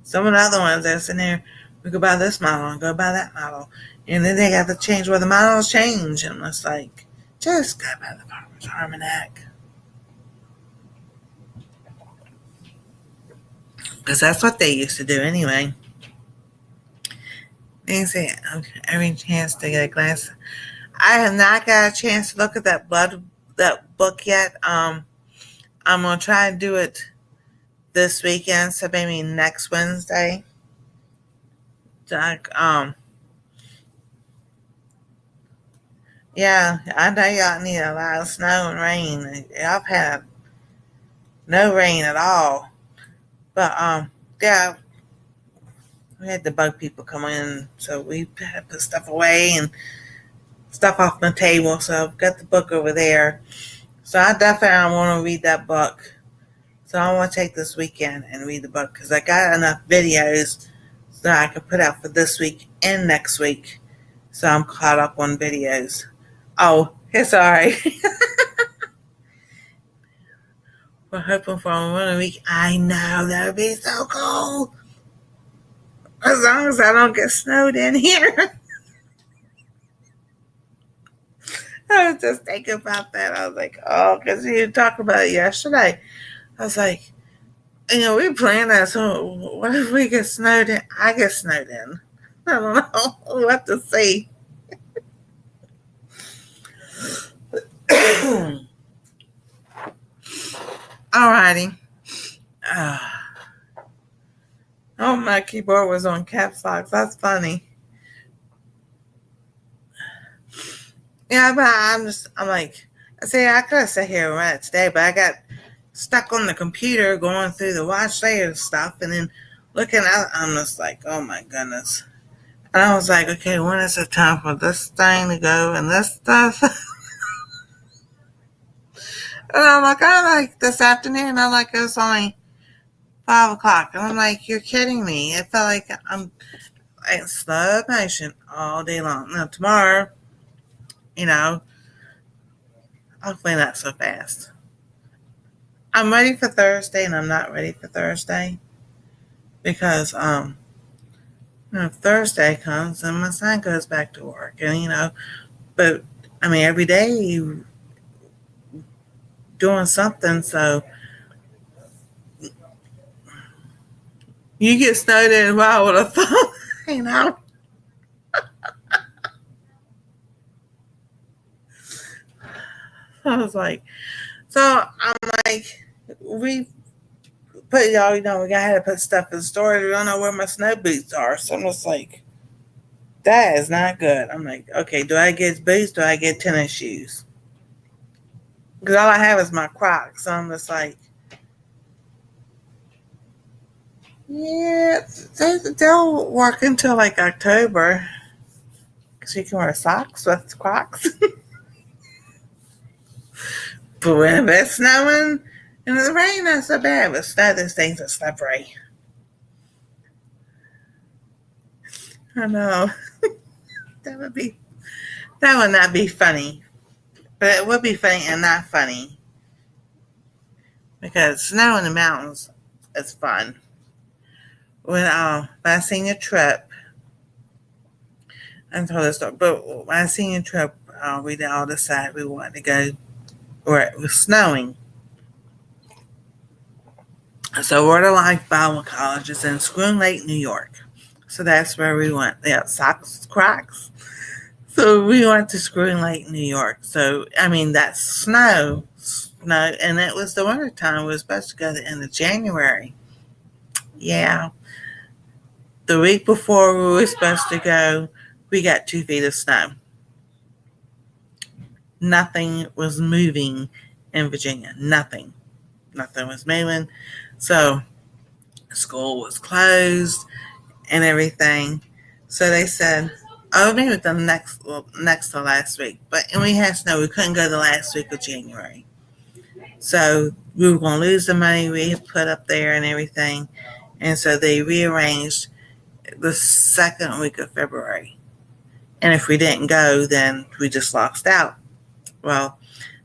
Some of the other ones that's in there, we go by this model and go by that model. And then they got to change where the models change. And it's like, just go by the Farmer's Almanac. Because that's what they used to do anyway. They say, okay, every chance to get a glance. I have not got a chance to look at that book yet. I'm gonna try to do it this weekend, so maybe next Wednesday. Yeah, I know y'all need a lot of snow and rain. I've had no rain at all, but yeah, we had the bug people come in, so we had to put stuff away and stuff off the table. So I've got the book over there. So I definitely want to read that book. So I want to take this weekend and read the book because I got enough videos so I can put out for this week and next week. So I'm caught up on videos. Oh, it's all right. We're hoping for a winter week. I know that would be so cool. As long as I don't get snowed in here. I was just thinking about that. I was like, oh, because you talked about it yesterday. I was like, we planned that. So what if we get snowed in? I get snowed in. I don't know what to say. Alrighty. Oh, my keyboard was on caps lock. That's funny. Yeah, but I'm like, I say I could have sat here and read it today, but I got stuck on the computer going through the watch later stuff and then looking out. I'm just like, oh my goodness. And I was like, okay, when is it time for this thing to go and this stuff? And I'm like this afternoon, I'm like, it was only 5 o'clock. And I'm like, you're kidding me. It felt like I'm in slow motion all day long. Now, tomorrow, hopefully not so fast. I'm ready for Thursday and I'm not ready for Thursday because, if Thursday comes and my son goes back to work and, but I mean, every day you doing something, so you get snowed in. Well, I would have thought, I was like, so I'm like, we put y'all, we gotta put stuff in storage. We don't know where my snow boots are, so I'm just like, that is not good. I'm like, okay, do I get boots? Do I get tennis shoes? Because all I have is my Crocs, so I'm just like, yeah, they'll work until like October. Because you can wear socks with Crocs. But when it's snowing and it's raining, not so bad. But snow, those things are slippery. I know. that would not be funny. But it would be funny and not funny. Because snow in the mountains is fun. When my senior trip, I told this story, but my senior trip, we all decided we wanted to go where it was snowing. So Word of Life Bible College is in Scroon Lake, New York. So that's where we went. They have socks, Crocs. So we went to Scroon Lake, New York. So, I mean, that's snow, and it was the winter time. We were supposed to go the end of January. Yeah. The week before we were supposed to go, we got 2 feet of snow. Nothing was moving in Virginia. Nothing was moving. So school was closed and everything. So they said, Oh, maybe the next to last week. But and we had snow. We couldn't go the last week of January. So we were going to lose the money we had put up there and everything. And so they rearranged the second week of February. And if we didn't go, then we just lost out. Well,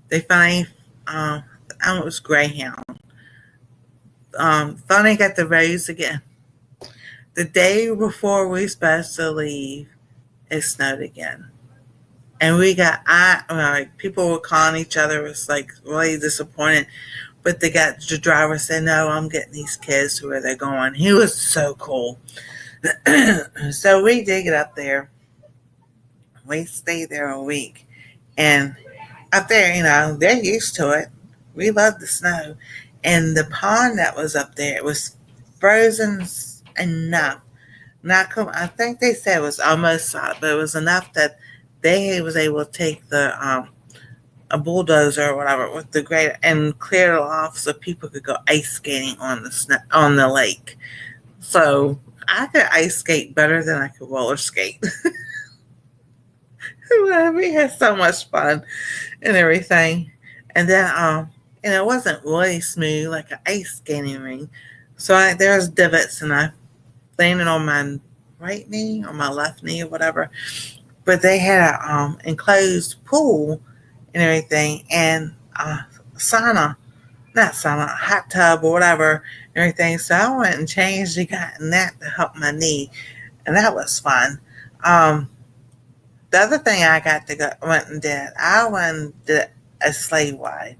they finally, it was Greyhound. Finally got the roads again. The day before we were supposed to leave, it snowed again. And we got, people were calling each other. It was like really disappointed. But the driver said, no, I'm getting these kids to where they're going. He was so cool. So we did get up there. We stayed there a week. And up there, they're used to it. We love the snow. And the pond that was up there, it was frozen enough. I think they said it was almost solid, but it was enough that they was able to take a bulldozer or whatever with the grader and clear it off so people could go ice skating on the lake. So I could ice skate better than I could roller skate. We had so much fun and everything. And then, it wasn't really smooth like an ice skating ring. So there was divots, and I landed on my right knee or my left knee or whatever. But they had a enclosed pool and everything, and hot tub or whatever, and everything. So I went and changed and got in that to help my knee, and that was fun. The other thing I went and did a sleigh ride,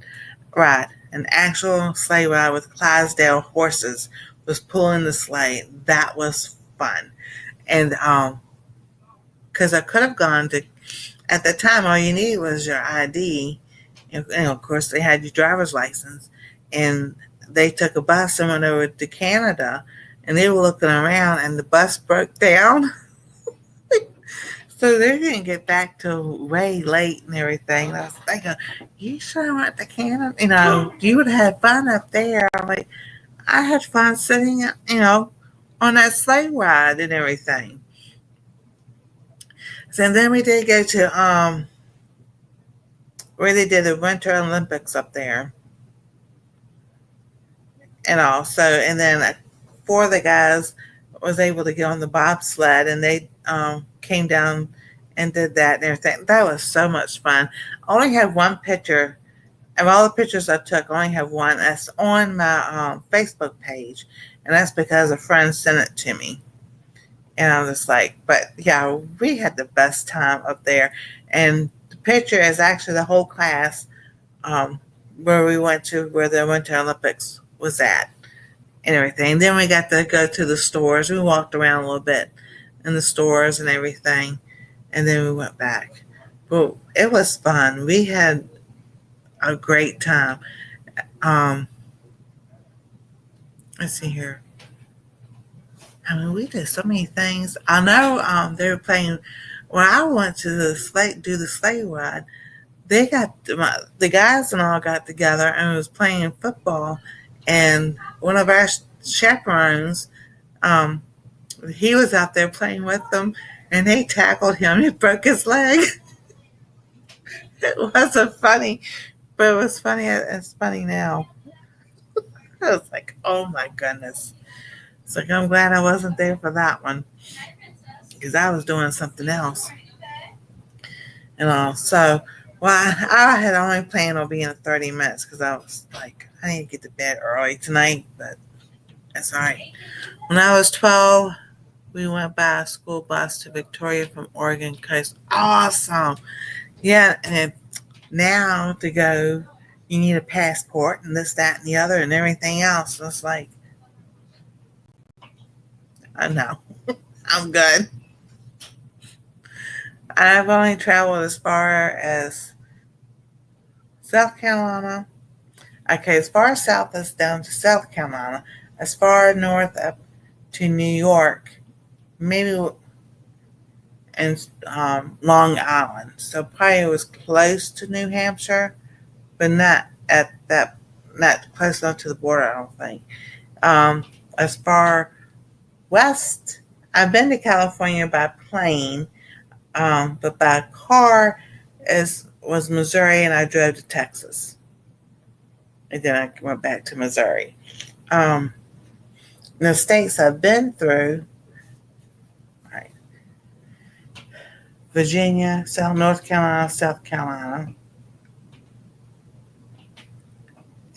an actual sleigh ride with Clydesdale horses was pulling the sleigh. That was fun, and because I could have gone to. At the time, all you needed was your ID, and of course they had your driver's license, and they took a bus and went over to Canada, and they were looking around, and the bus broke down. So they didn't get back till way late and everything. And I was thinking, you sure went to Canada? You would have had fun up there. I'm like, I had fun sitting, on that sleigh ride and everything. So then we did go to where they did the Winter Olympics up there. And also, and then 4 of the guys was able to get on the bobsled, and they came down and did that and everything. That was so much fun. I only have one picture. Of all the pictures I took, I only have one. That's on my Facebook page, and that's because a friend sent it to me. And I was like, but yeah, we had the best time up there. And the picture is actually the whole class where we went to, where the Winter Olympics was at and everything. And then we got to go to the stores. We walked around a little bit in the stores and everything. And then we went back. But it was fun. We had a great time. Let's see here. I mean, we did so many things. I know they were playing. When I went to do the sleigh ride, they got the guys and all got together and was playing football. And one of our chaperones, he was out there playing with them, and they tackled him. He broke his leg. It wasn't funny, but it was funny. It's funny now. I was like, oh my goodness. It's like, I'm glad I wasn't there for that one, because I was doing something else. So, I had only planned on being 30 minutes because I was like, I need to get to bed early tonight, but that's all right. When I was 12, we went by a school bus to Victoria from Oregon Coast. Awesome. Yeah, and now to go, you need a passport and this, that, and the other, and everything else. It's like, I know. I'm good. I've only traveled as far as South Carolina. Okay, as far south as down to South Carolina. As far north up to New York. Maybe and Long Island. So probably it was close to New Hampshire, but not close enough to the border, I don't think. As far west, I've been to California by plane. But by car was Missouri, and I drove to Texas, and then I went back to Missouri. Um, the states I've been through, right, Virginia, North Carolina, South Carolina,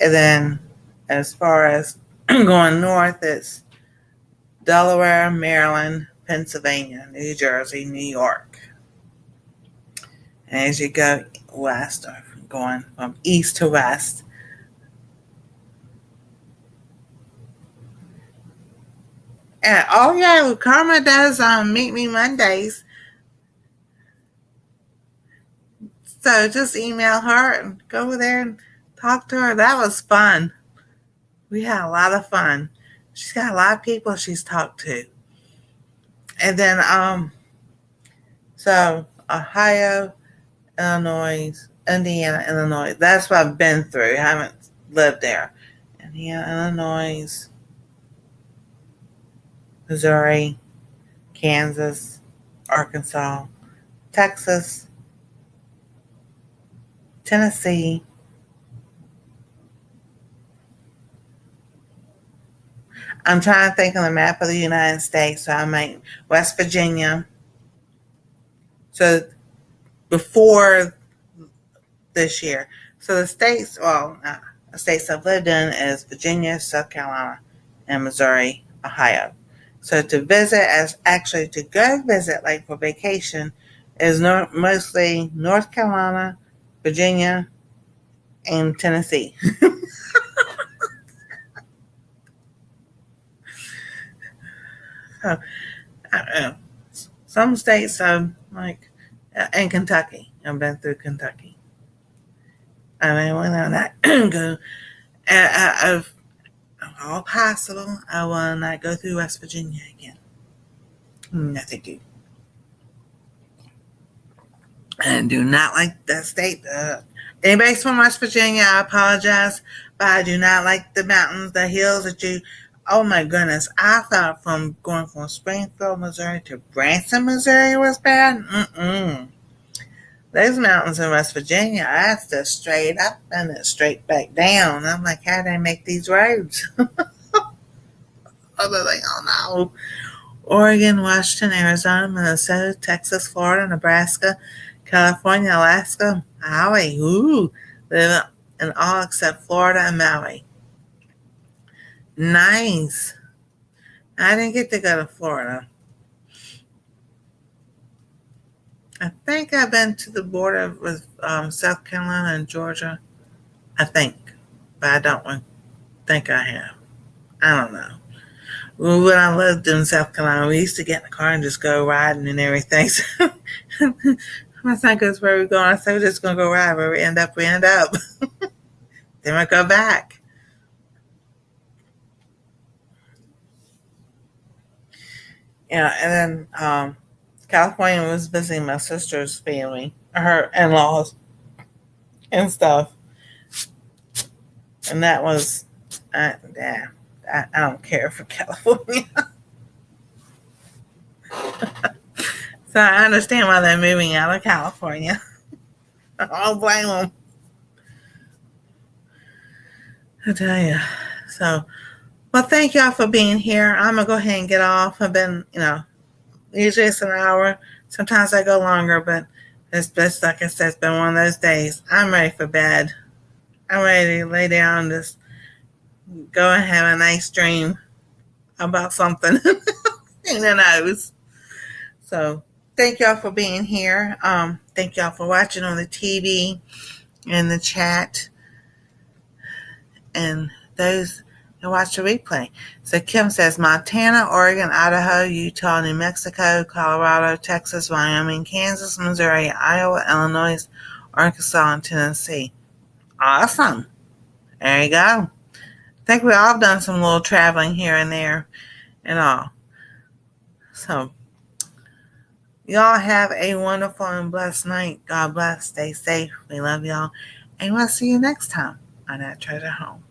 and then as far as going north, it's Delaware, Maryland, Pennsylvania, New Jersey, New York. And as you go west, or going from east to west, and oh yeah, Karma does Meet Me Mondays. So just email her and go over there and talk to her. That was fun. We had a lot of fun. She's got a lot of people she's talked to. And then so Ohio, Illinois, Indiana, Illinois. That's what I've been through. I haven't lived there. Indiana, Illinois, Missouri, Kansas, Arkansas, Texas, Tennessee. I'm trying to think on the map of the United States. So I make West Virginia. So before this year. So the states, the states I've lived in is Virginia, South Carolina, and Missouri, Ohio. So to visit, as actually to go visit, like for vacation, is mostly North Carolina, Virginia, and Tennessee. So, I don't know. Some states, like, and Kentucky. I've been through Kentucky. I mean, when I not go, if all possible, I will not go through West Virginia again. No, thank you. And do not like that state. Anybody's from West Virginia, I apologize, but I do not like the mountains, the hills that you. Oh my goodness! I thought from going from Springfield, Missouri to Branson, Missouri was bad. Those mountains in West Virginia, that's just straight up and it's straight back down. I'm like, how do they make these roads? Other than, oh no. Oregon, Washington, Arizona, Minnesota, Texas, Florida, Nebraska, California, Alaska, Hawaii. Ooh, live in all except Florida and Maui. Nice. I didn't get to go to Florida. I think I've been to the border with South Carolina and Georgia. I think, but I don't think I have. I don't know. Well, when I lived in South Carolina, we used to get in the car and just go riding and everything. So my son goes, where are we going? I said, we're just going to go ride. Where we end up, we end up. Then we go back. Yeah, and then California was visiting my sister's family, her in-laws and stuff. And that was, I don't care for California. So I understand why they're moving out of California. I don't blame them. I tell you. So, well, thank y'all for being here. I'm going to go ahead and get off. I've been, usually it's an hour. Sometimes I go longer, but it's just, like I said, it's been one of those days. I'm ready for bed. I'm ready to lay down and just go and have a nice dream about something. Who knows? So, thank y'all for being here. Thank y'all for watching on the TV and the chat. And those that watch the replay. So Kim says Montana, Oregon, Idaho, Utah, New Mexico, Colorado, Texas, Wyoming, Kansas, Missouri, Iowa, Illinois, Arkansas, and Tennessee. Awesome. There you go. I think we all have done some little traveling here and there and all. So y'all have a wonderful and blessed night. God bless. Stay safe. We love y'all. And we'll see you next time on That Treasure Home.